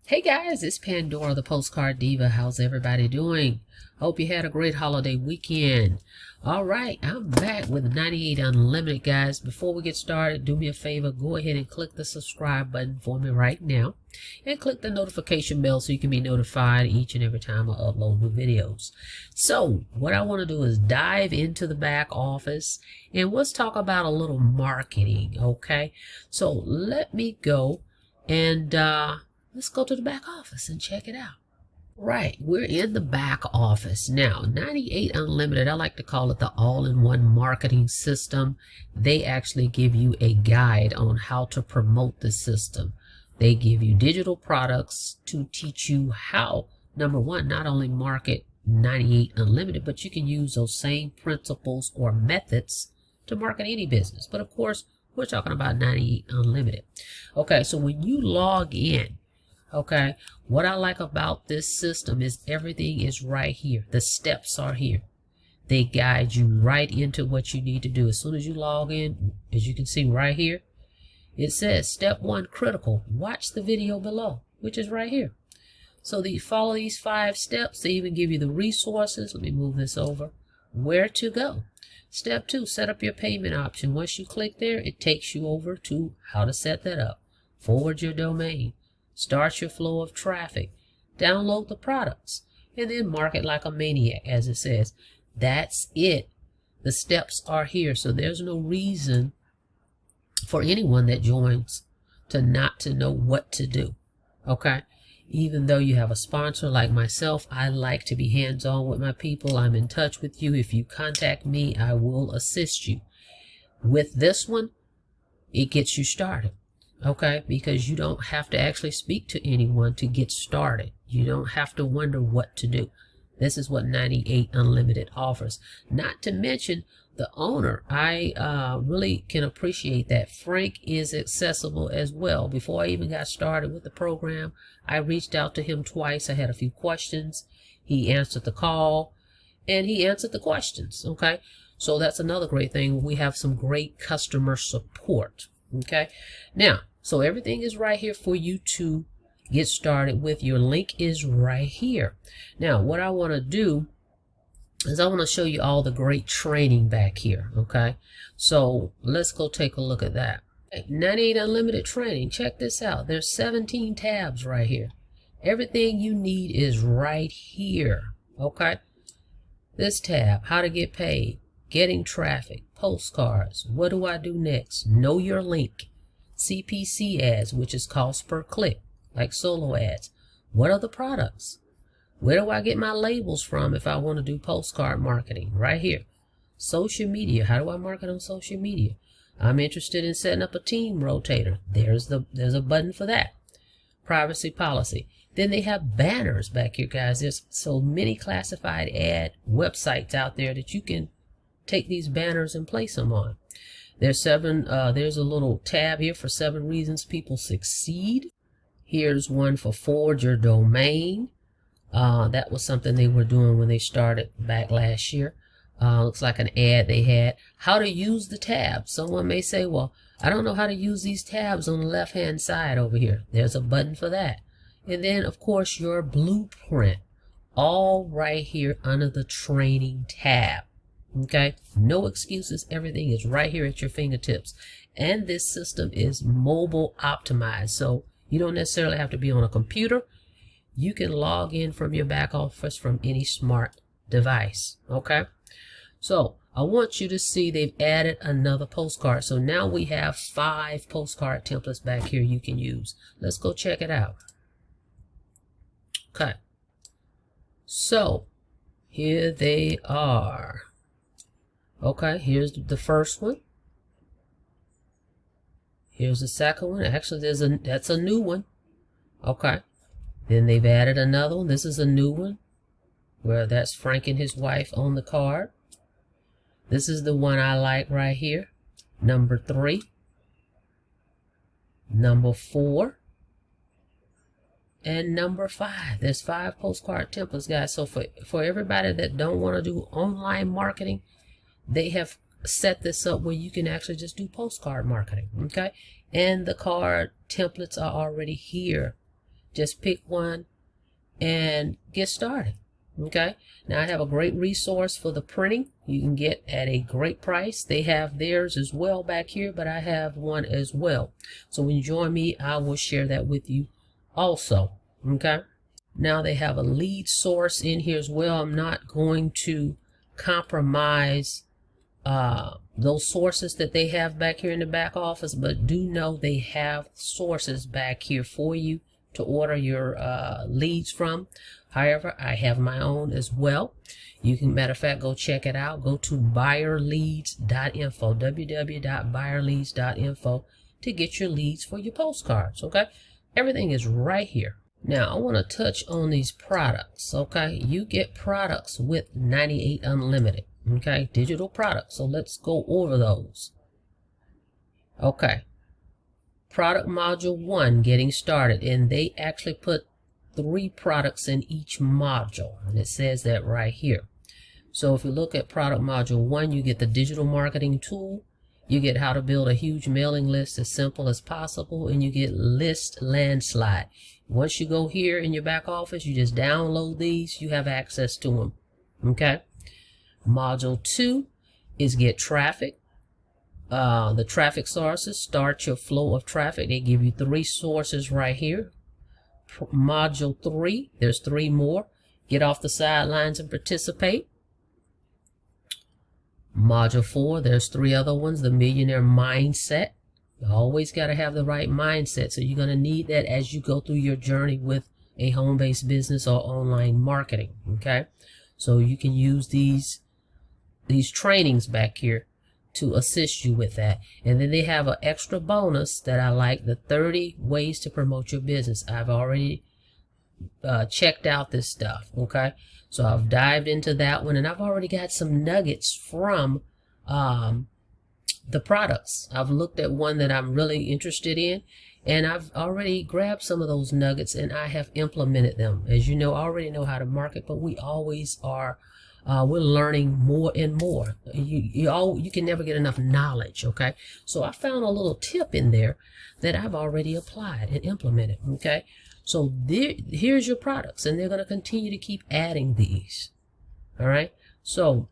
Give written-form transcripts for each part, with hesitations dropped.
Hey guys, it's Pandora, the Postcard Diva. How's everybody doing? Hope you had a great holiday weekend. All right, I'm back with 98 Unlimited, guys. Before we get started, do me a favor, go ahead and click the subscribe button for me right now. And click the notification bell so you can be notified each and every time I upload new videos. So, what I want to do is dive into the back office and let's talk about a little marketing, okay? So, let me go and let's go to the back office and check it out. Right, we're in the back office now. 98 Unlimited, I like to call it the all-in-one marketing system. They actually give you a guide on how to promote the system. They give you digital products to teach you how, number one, not only market 98 Unlimited, but you can use those same principles or methods to market any business. But of course, we're talking about 98 Unlimited. Okay, so when you log in, okay, what I like about this system is everything is right here. The steps are here. They guide you right into what you need to do. As soon as you log in, as you can see right here, it says step 1 critical. Watch the video below, which is right here. So follow these 5 steps. They even give you the resources. Let me move this over. Where to go. Step 2, set up your payment option. Once you click there, it takes you over to how to set that up. Forward your domain. Start your flow of traffic. Download the products. And then market like a maniac, as it says. That's it. The steps are here. So there's no reason for anyone that joins to not to know what to do. Okay? Even though you have a sponsor like myself, I like to be hands-on with my people. I'm in touch with you. If you contact me, I will assist you. With this one, it gets you started. Okay? Because you don't have to actually speak to anyone to get started. You don't have to wonder what to do. This is what 98 Unlimited offers. Not to mention the owner. I really can appreciate that. Frank is accessible as well. Before I even got started with the program, I reached out to him twice. I had a few questions. He answered the call and he answered the questions. Okay. So that's another great thing. We have some great customer support. Okay. Now, so everything is right here for you to get started with. Your link is right here. Now, what I want to do is I want to show you all the great training back here. Okay. So let's go take a look at that. 98 Unlimited training. Check this out. There's 17 tabs right here. Everything you need is right here. Okay. This tab, how to get paid, getting traffic, postcards. What do I do next? Know your link. CPC ads, which is cost per click, like solo ads. What are the products? Where do I get my labels from if I want to do postcard marketing? Right here. Social media. How do I market on social media? I'm interested in setting up a team rotator. There's a button for that. Privacy policy. Then they have banners back here, guys. There's so many classified ad websites out there that you can take these banners and place them on. There's a little tab here for 7 reasons people succeed. Here's one for forward your domain. That was something they were doing when they started back last year. Looks like an ad they had. How to use the tabs. Someone may say, well, I don't know how to use these tabs on the left-hand side over here. There's a button for that. And then, of course, your blueprint. All right here under the training tab. Okay? No excuses. Everything is right here at your fingertips. And this system is mobile optimized. So you don't necessarily have to be on a computer. You can log in from your back office from any smart device. Okay? So I want you to see they've added another postcard. So now we have 5 postcard templates back here you can use. Let's go check it out. Okay. So here they are. Okay, here's the first one. Here's the second one. Actually, that's a new one. Okay. Then they've added another one. This is a new one, where that's Frank and his wife on the card. This is the one I like right here. Number 3. Number 4. And number 5. There's 5 postcard templates, guys. So for everybody that don't want to do online marketing, they have set this up where you can actually just do postcard marketing. Okay. And the card templates are already here Just pick one and get started. Okay, now I have a great resource for the printing you can get at a great price. They have theirs as well back here, but I have one as well. So when you join me, I will share that with you also. Okay, now they have a lead source in here as well. I'm not going to compromise those sources that they have back here in the back office, but do know they have sources back here for you to order your leads from. However, I have my own as well. You can, matter of fact, go check it out. Go to buyerleads.info, www.buyerleads.info, to get your leads for your postcards. Okay, everything is right here. Now I want to touch on these products. Okay, you get products with 98 Unlimited. Okay, digital products. So let's go over those. Okay, product module 1, getting started, and they actually put 3 products in each module, and it says that right here. So if you look at product module 1, you get the digital marketing tool, you get how to build a huge mailing list as simple as possible, and you get list landslide. Once you go here in your back office, you just download these, you have access to them. Okay, module 2 is get traffic. The traffic sources, start your flow of traffic. They give you 3 sources right here. Module 3, there's 3 more. Get off the sidelines and participate. Module 4, there's 3 other ones. The millionaire mindset. You always got to have the right mindset, so you're going to need that as you go through your journey with a home-based business or online marketing. Okay, so you can use these trainings back here to assist you with that. And then they have an extra bonus that I like, the 30 ways to promote your business. I've already checked out this stuff. Okay, so I've dived into that one, and I've already got some nuggets from the products. I've looked at one that I'm really interested in, and I've already grabbed some of those nuggets and I have implemented them. As you know, I already know how to market, but we always are we're learning more and more. You can never get enough knowledge. Okay, so I found a little tip in there that I've already applied and implemented. Okay, so here's your products, and they're going to continue to keep adding these. All right, so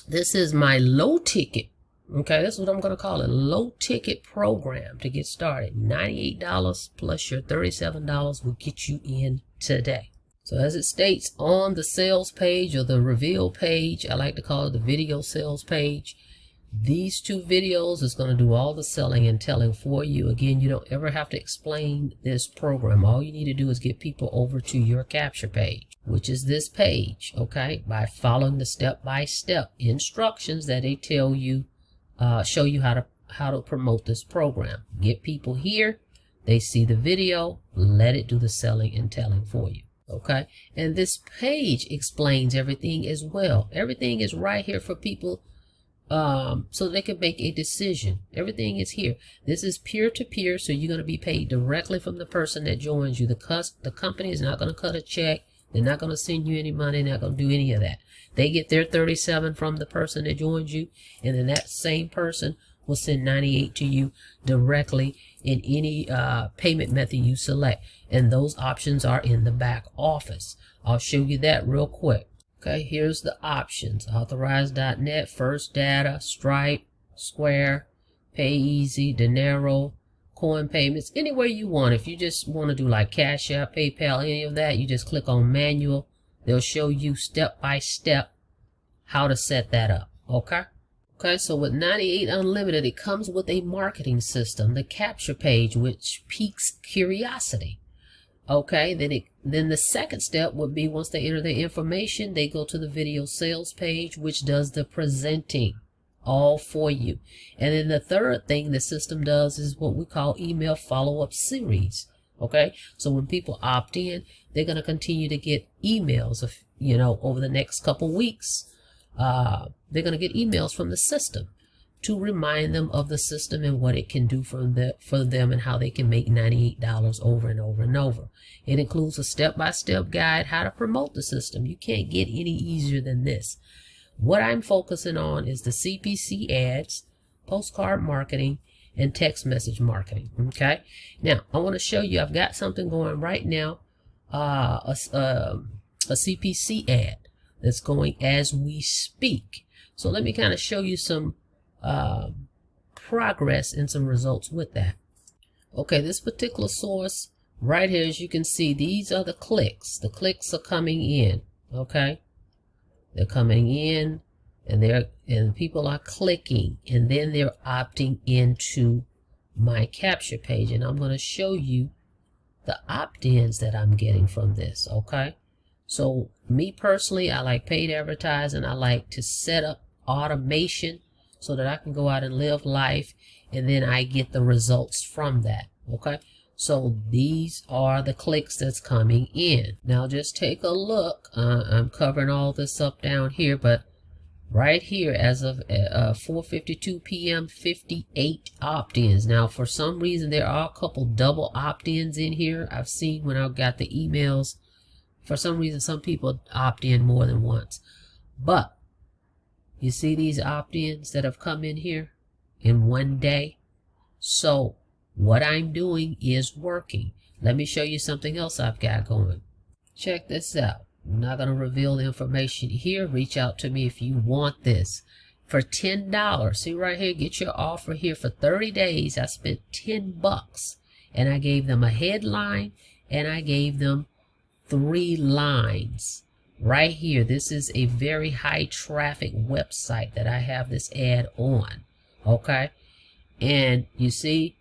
this is my low ticket. Okay, that's what I'm going to call it, low ticket program to get started. $98 plus your $37 will get you in today. So as it states on the sales page, or the reveal page, I like to call it the video sales page, these 2 videos is going to do all the selling and telling for you. Again, you don't ever have to explain this program. All you need to do is get people over to your capture page, which is this page. Okay, by following the step-by-step instructions that they tell you, show you how to promote this program. Get people here, they see the video, let it do the selling and telling for you. Okay, and this page explains everything as well. Everything is right here for people, so they can make a decision. Everything is here. This is peer-to-peer, so you're going to be paid directly from the person that joins you. The company is not going to cut a check. They're not going to send you any money. They're not going to do any of that. They get their 37 from the person that joins you, and then that same person will send 98 to you directly in any payment method you select. And those options are in the back office. I'll show you that real quick. Okay, here's the options. Authorize.net, First Data, Stripe, Square, PayEasy, Dinero, Coin Payments, anywhere you want. If you just want to do like Cash App, PayPal, any of that, you just click on Manual. They'll show you step by step how to set that up. Okay. Okay, so with 98 Unlimited, it comes with a marketing system, the capture page, which piques curiosity. Okay, then the second step would be, once they enter their information, they go to the video sales page, which does the presenting all for you. And then the third thing the system does is what we call email follow-up series. Okay, so when people opt in, they're going to continue to get emails of, over the next couple weeks. They're going to get emails from the system to remind them of the system and what it can do for them and how they can make $98 over and over and over. It includes a step-by-step guide how to promote the system. You can't get any easier than this. What I'm focusing on is the CPC ads, postcard marketing, and text message marketing. Okay, now I want to show you, I've got something going right now, a CPC ad that's going as we speak. So let me kind of show you some progress and some results with that. Okay, this particular source right here, as you can see, these are the clicks. The clicks are coming in. Okay, they're coming in, and people are clicking, and then they're opting into my capture page, and I'm going to show you the opt-ins that I'm getting from this. Okay, so me personally, I like paid advertising. I like to set up automation so that I can go out and live life, and then I get the results from that. Okay, so these are the clicks that's coming in. Now just take a look. I'm covering all this up down here, but right here, as of 4:52 p.m., 58 opt-ins. Now, for some reason, there are a couple double opt-ins in here. I've seen when I got the emails. For some reason, some people opt in more than once. But you see these opt-ins that have come in here in one day? So what I'm doing is working. Let me show you something else I've got going. Check this out. I'm not going to reveal the information here. Reach out to me if you want this. For $10, see right here, get your offer here for 30 days. I spent $10 and I gave them a headline and I gave them 3 lines. Right here, this is a very high traffic website that I have this ad on. Okay, and you see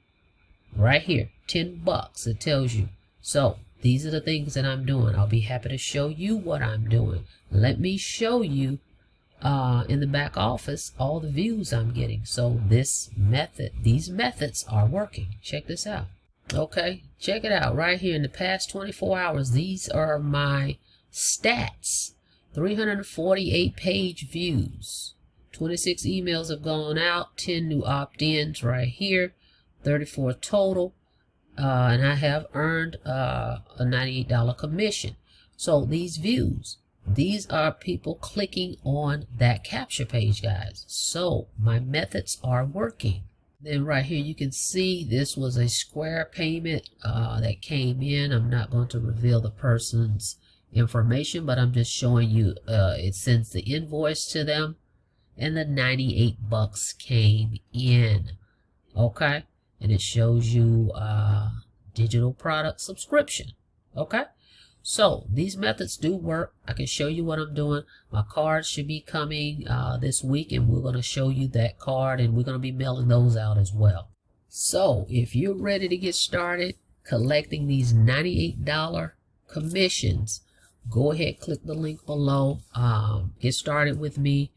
right here, $10, it tells you. So these are the things that I'm doing. I'll be happy to show you what I'm doing. Let me show you in the back office all the views I'm getting. So these methods are working. Check this out. Okay, check it out right here. In the past 24 hours, these are my stats. 348 page views. 26 emails have gone out. 10 new opt-ins right here. 34 total. And I have earned a $98 commission. So these views, these are people clicking on that capture page, guys. So my methods are working. Then right here you can see this was a Square payment that came in. I'm not going to reveal the person's information, but I'm just showing you it sends the invoice to them, and the $98 came in. Okay, and it shows you digital product subscription. Okay, so these methods do work. I can show you what I'm doing. My cards should be coming this week, and we're going to show you that card, and we're going to be mailing those out as well. So if you're ready to get started collecting these $98 commissions, go ahead, click the link below. Get started with me.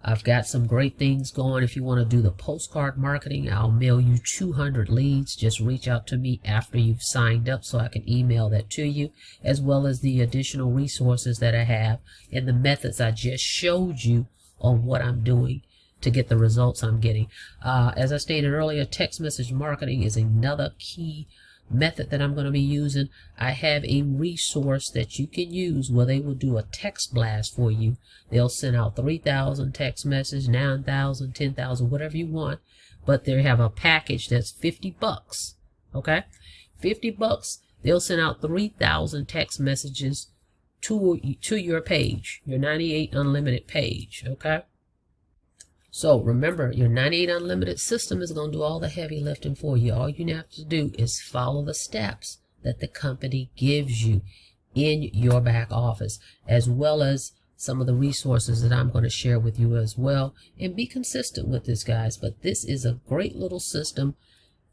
I've got some great things going. If you want to do the postcard marketing, I'll mail you 200 leads. Just reach out to me after you've signed up so I can email that to you, as well as the additional resources that I have and the methods I just showed you on what I'm doing to get the results I'm getting. As I stated earlier, text message marketing is another key method that I'm going to be using. I have a resource that you can use where they will do a text blast for you. They'll send out 3,000 text messages, 9,000, 10,000, whatever you want, but they have a package that's $50. Okay, $50. They'll send out 3,000 text messages to your page, your 98 unlimited page. Okay, so remember, your 98 unlimited system is going to do all the heavy lifting for you. All you have to do is follow the steps that the company gives you in your back office, as well as some of the resources that I'm going to share with you as well. And be consistent with this, guys. But this is a great little system.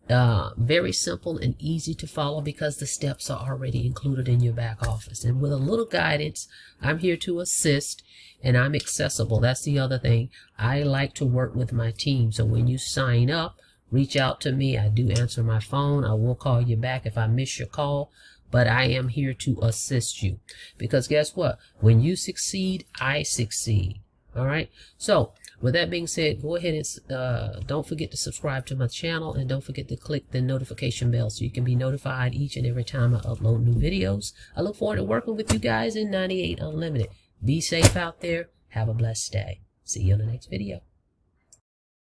Very simple and easy to follow because the steps are already included in your back office. And with a little guidance, I'm here to assist, and I'm accessible. That's the other thing. I like to work with my team. So when you sign up, reach out to me. I do answer my phone. I will call you back if I miss your call, but I am here to assist you, because guess what? When you succeed, I succeed. All right. So with that being said, go ahead and don't forget to subscribe to my channel, and don't forget to click the notification bell so you can be notified each and every time I upload new videos. I look forward to working with you guys in 98 Unlimited. Be safe out there. Have a blessed day. See you in the next video.